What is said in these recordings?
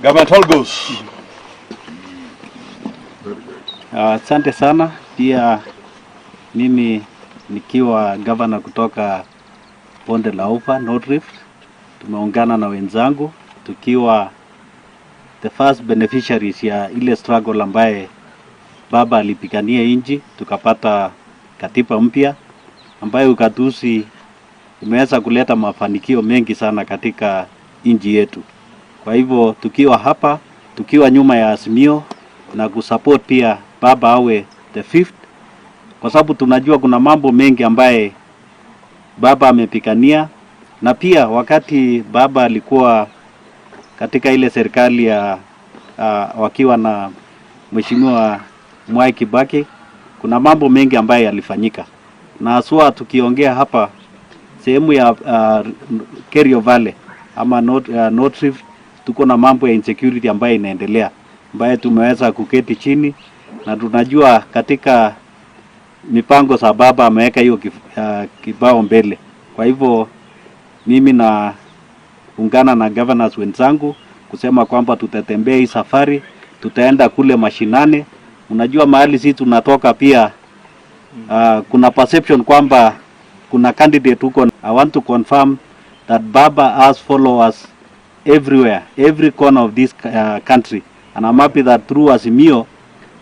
Governor Tolgos. Asante sana. Pia mimi nikiwa governor kutoka Bonde la Ufa, North Rift, tumeungana na wenzangu tukiwa the first beneficiaries ya ile struggle ambaye baba alipigania nchi, tukapata katiba mpya ambayo ukatusi imeweza kuleta mafanikio mengi sana katika nchi yetu. Kwa hivyo tukiwa hapa, tukiwa nyuma ya Azimio na kusupport pia baba awe the fifth, kwa sababu tunajua kuna mambo mengi ambaye baba amepigania, na pia wakati baba alikuwa katika ile serikali ya wakiwa na Mheshimiwa Mwai Kibaki, kuna mambo mengi ambaye yalifanyika, na haswa tukiongea hapa sehemu ya Kerio Valley ama North Rift, tuko na mambo ya insecurity ambaye inaendelea, ambaye tumeweza kuketi chini na tunajua katika mipango za baba ameweka hiyo kibao mbele. Kwa hivyo mimi na ungana na governors wenzangu kusema kwamba tutatembea hii safari, tutaenda kule mashinani. Unajua mahali sisi tunatoka pia kuna perception kwamba kuna candidate huko. I want to confirm that baba has followers everywhere, every corner of this country, and I'm happy that through Azimio,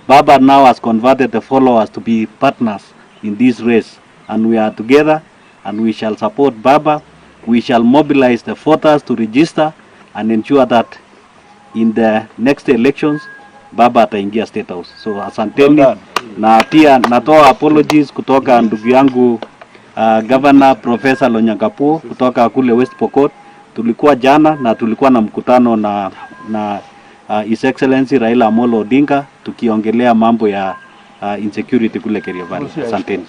baba now has converted the followers to be partners in this race, and we are together and we shall support baba. We shall mobilize the voters to register and ensure that in the next elections baba ataingia State House. So asanteni. Na pia natoa apologies kutoka ndugu yangu Governor Professor Lonyangapuo kutoka kule West Pokot. Tulikuwa jana na tulikuwa na mkutano na His Excellency Raila Odinga tukiongelea mambo ya insecurity kule Kerio Valley. Asanteni.